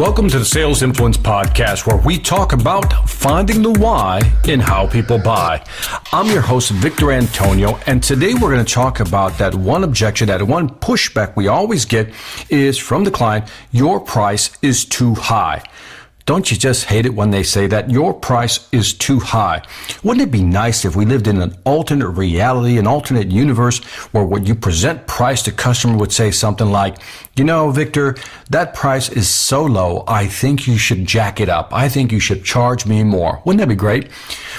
Welcome to the Sales Influence Podcast, where we talk about finding the why in how people buy. I'm your host, Victor Antonio, and today we're going to talk about that one objection, that one pushback we always get is from the client: your price is too high. Don't you just hate it when they say that your price is too high? Wouldn't it be nice if we lived in an alternate reality, an alternate universe, where when you present price, the customer would say something like, you know, Victor, that price is so low, I think you should jack it up. I think you should charge me more. Wouldn't that be great?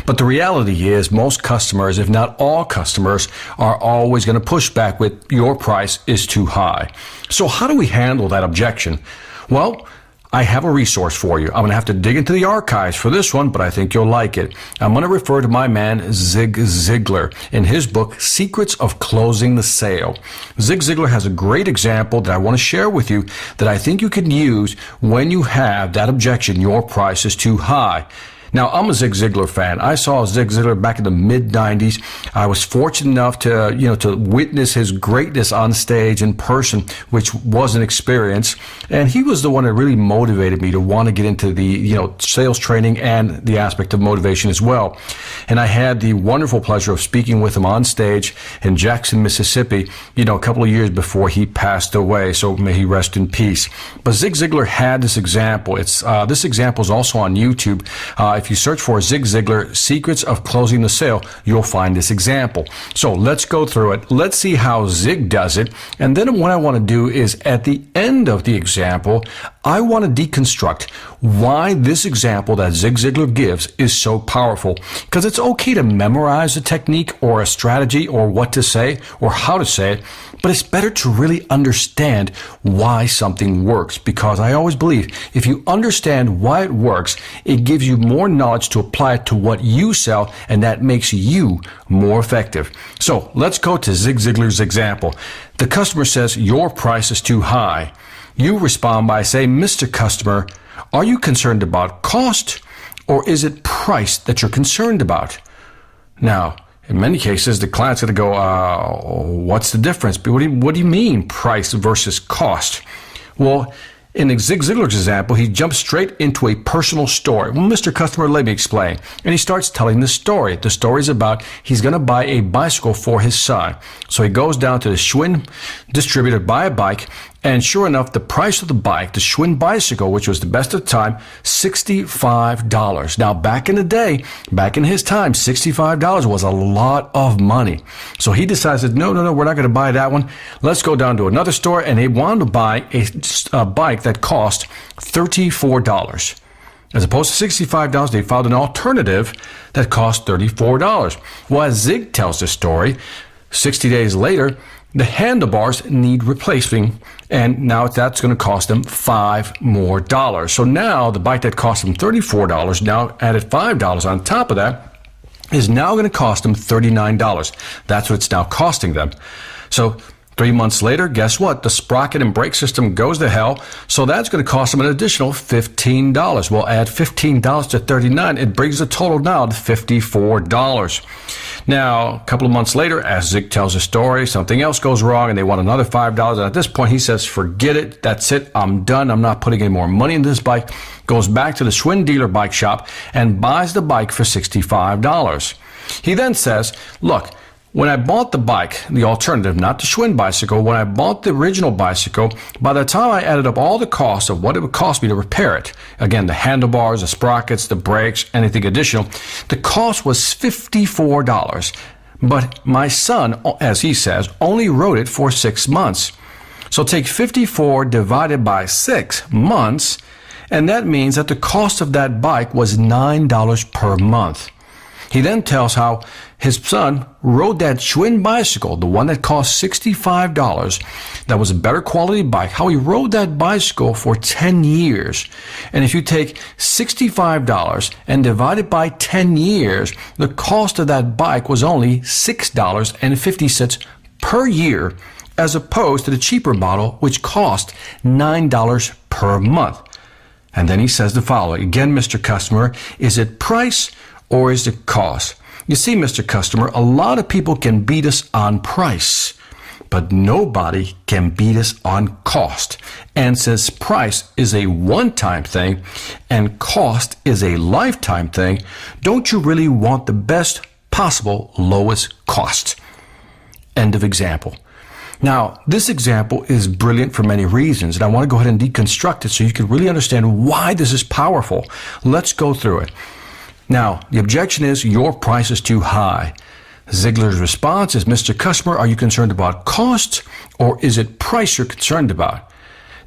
But the reality is most customers, if not all customers, are always going to push back with your price is too high. So how do we handle that objection? Well, I have a resource for you. I'm going to have to dig into the archives for this one, but I think you'll like it. I'm going to refer to my man, Zig Ziglar, in his book, Secrets of Closing the Sale. Zig Ziglar has a great example that I want to share with you that I think you can use when you have that objection, your price is too high. Now, I'm a Zig Ziglar fan. I saw Zig Ziglar back in the mid-90s. I was fortunate enough to witness his greatness on stage in person, which was an experience. And he was the one that really motivated me to want to get into the, sales training and the aspect of motivation as well. And I had the wonderful pleasure of speaking with him on stage in Jackson, Mississippi, a couple of years before he passed away. So may he rest in peace. But Zig Ziglar had this example. This example is also on YouTube. If you search for Zig Ziglar, Secrets of Closing the Sale, you'll find this example. So let's go through it. Let's see how Zig does it. And then what I want to do is at the end of the example, I want to deconstruct why this example that Zig Ziglar gives is so powerful. Because it's okay to memorize a technique or a strategy or what to say or how to say it, but it's better to really understand why something works. Because I always believe if you understand why it works, it gives you more knowledge to apply it to what you sell, and that makes you more effective. So let's go to Zig Ziglar's example. The customer says, your price is too high. You respond by saying, Mr. Customer, are you concerned about cost, or is it price that you're concerned about? Now, in many cases, the client's going to go, what's the difference? What do you mean price versus cost? Well, in Zig Ziglar's example, he jumps straight into a personal story. Well, Mr. Customer, let me explain. And he starts telling the story. The story is about he's going to buy a bicycle for his son. So he goes down to the Schwinn distributor, buy a bike, and sure enough, the price of the bike, the Schwinn bicycle, which was the best of the time, $65. Now, back in the day, back in his time, $65 was a lot of money. So he decides, no, we're not going to buy that one. Let's go down to another store, and he wanted to buy a bike that cost $34. As opposed to $65, they found an alternative that cost $34. Well, as Zig tells the story, 60 days later, the handlebars need replacing, and now that's going to cost them $5 more. So now the bike that cost them $34, now added $5 on top of that, is now going to cost them $39. That's what it's now costing them. So 3 months later, guess what? The sprocket and brake system goes to hell, so that's going to cost them an additional $15. We'll add $15 to $39. It brings the total now to $54. Now, a couple of months later, as Zig tells the story, something else goes wrong, and they want another $5. And at this point, he says, forget it. That's it. I'm done. I'm not putting any more money into this bike. Goes back to the Schwinn dealer bike shop and buys the bike for $65. He then says, look, when I bought the bike, the alternative, not the Schwinn bicycle, when I bought the original bicycle, by the time I added up all the costs of what it would cost me to repair it, again, the handlebars, the sprockets, the brakes, anything additional, the cost was $54. But my son, as he says, only rode it for 6 months. So take 54 divided by 6 months, and that means that the cost of that bike was $9 per month. He then tells how his son rode that Schwinn bicycle, the one that cost $65, that was a better quality bike, how he rode that bicycle for 10 years. And if you take $65 and divide it by 10 years, the cost of that bike was only $6.50 per year, as opposed to the cheaper model, which cost $9 per month. And then he says the following, again, Mr. Customer, is it price or is it cost? You see, Mr. Customer, a lot of people can beat us on price, but nobody can beat us on cost. And since price is a one-time thing and cost is a lifetime thing, don't you really want the best possible lowest cost? End of example. Now, this example is brilliant for many reasons, and I want to go ahead and deconstruct it so you can really understand why this is powerful. Let's go through it. Now, the objection is your price is too high. Ziegler's response is, Mr. Customer, are you concerned about cost or is it price you're concerned about?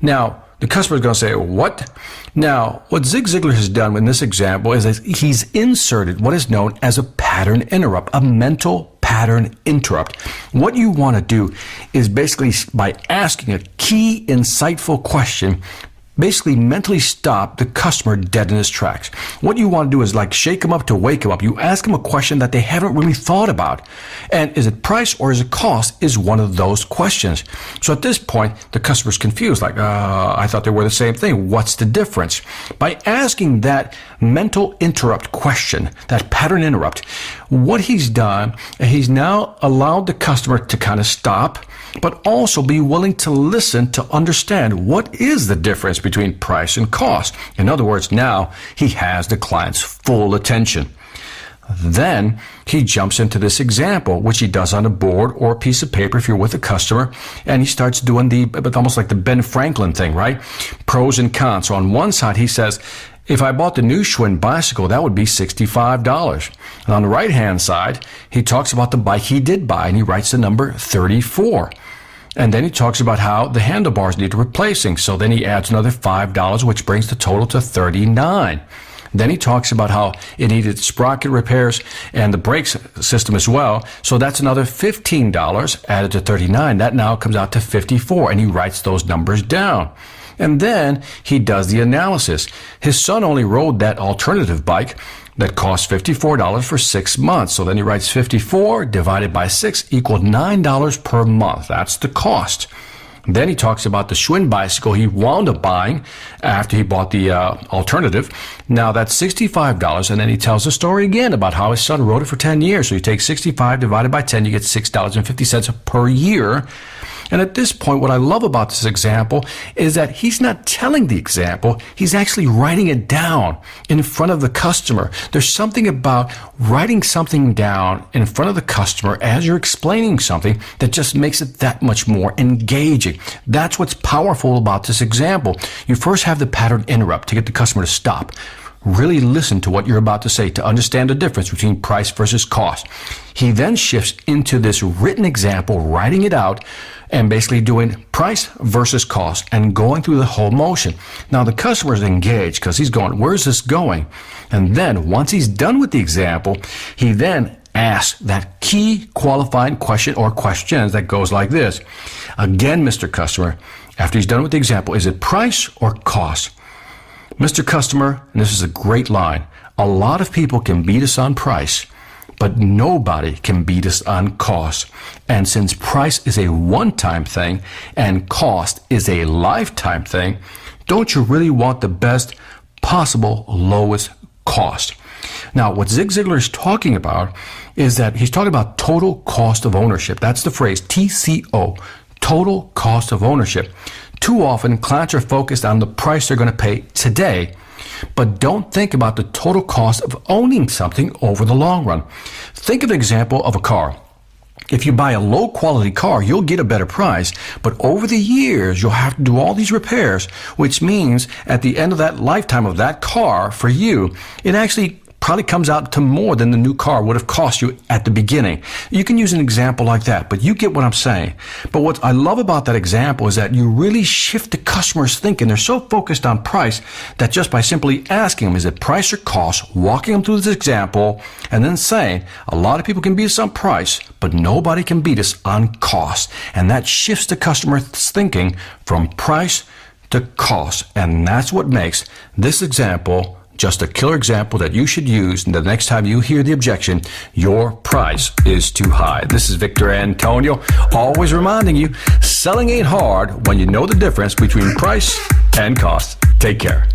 Now, the customer is going to say, what? Now, what Zig Ziglar has done in this example is that he's inserted what is known as a pattern interrupt, a mental pattern interrupt. What you want to do is basically, by asking a key, insightful question, basically mentally stop the customer dead in his tracks. What you want to do is like shake them up to wake them up. You ask them a question that they haven't really thought about. And is it price or is it cost is one of those questions. So at this point, the customer's confused. Like, I thought they were the same thing. What's the difference? By asking that mental interrupt question, that pattern interrupt, what he's done, he's now allowed the customer to kind of stop, but also be willing to listen to understand what is the difference between price and cost. In other words, now he has the client's full attention. Then he jumps into this example, which he does on a board or a piece of paper if you're with a customer, and he starts doing almost like the Ben Franklin thing, right? Pros and cons. So on one side, he says, if I bought the new Schwinn bicycle, that would be $65. And on the right-hand side, he talks about the bike he did buy, and he writes the number 34. And then he talks about how the handlebars need replacing. So then he adds another $5, which brings the total to $39. Then he talks about how it needed sprocket repairs and the brake system as well. So that's another $15 added to $39. That now comes out to $54, and he writes those numbers down. And then he does the analysis. His son only rode that alternative bike that cost $54 for 6 months. So then he writes 54 divided by 6 equaled $9 per month. That's the cost. Then he talks about the Schwinn bicycle he wound up buying after he bought the alternative. Now that's $65, and then he tells the story again about how his son rode it for 10 years. So you take 65 divided by 10, you get $6.50 per year. And at this point, what I love about this example is that he's not telling the example, he's actually writing it down in front of the customer. There's something about writing something down in front of the customer as you're explaining something that just makes it that much more engaging. That's what's powerful about this example. You first have the pattern interrupt to get the customer to stop. Really listen to what you're about to say to understand the difference between price versus cost. He then shifts into this written example, writing it out, and basically doing price versus cost and going through the whole motion. Now the customer is engaged because he's going, where's this going? And then once he's done with the example, he then asks that key qualifying question or questions that goes like this. Again, Mr. Customer, after he's done with the example, is it price or cost? Mr. Customer, and this is a great line, a lot of people can beat us on price, but nobody can beat us on cost. And since price is a one-time thing and cost is a lifetime thing, don't you really want the best possible lowest cost? Now, what Zig Ziglar is talking about is that he's talking about total cost of ownership. That's the phrase TCO, total cost of ownership. Too often, clients are focused on the price they're going to pay today, but don't think about the total cost of owning something over the long run. Think of an example of a car. If you buy a low quality car, you'll get a better price, but over the years, you'll have to do all these repairs, which means at the end of that lifetime of that car for you, it actually probably comes out to more than the new car would have cost you at the beginning. You can use an example like that, but you get what I'm saying. But what I love about that example is that you really shift the customer's thinking. They're so focused on price that just by simply asking them, is it price or cost, walking them through this example, and then saying, a lot of people can beat us on price, but nobody can beat us on cost. And that shifts the customer's thinking from price to cost. And that's what makes this example just a killer example that you should use the next time you hear the objection, your price is too high. This is Victor Antonio, always reminding you, selling ain't hard when you know the difference between price and cost. Take care.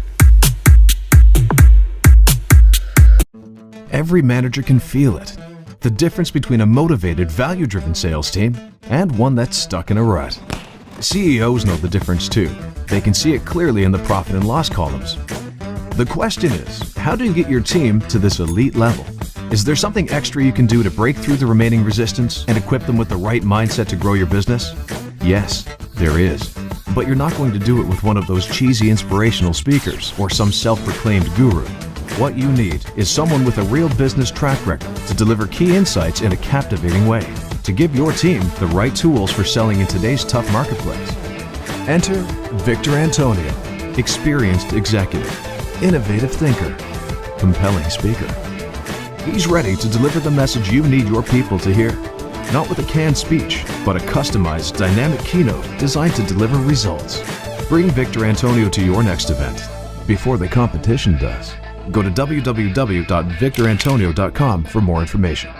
Every manager can feel it. The difference between a motivated, value-driven sales team and one that's stuck in a rut. CEOs know the difference too. They can see it clearly in the profit and loss columns. The question is, how do you get your team to this elite level? Is there something extra you can do to break through the remaining resistance and equip them with the right mindset to grow your business? Yes, there is. But you're not going to do it with one of those cheesy inspirational speakers or some self-proclaimed guru. What you need is someone with a real business track record to deliver key insights in a captivating way, to give your team the right tools for selling in today's tough marketplace. Enter Victor Antonio, experienced executive, innovative thinker, compelling speaker. He's ready to deliver the message you need your people to hear, not with a canned speech, but a customized, dynamic keynote designed to deliver results. Bring Victor Antonio to your next event before the competition does. Go to www.victorantonio.com for more information.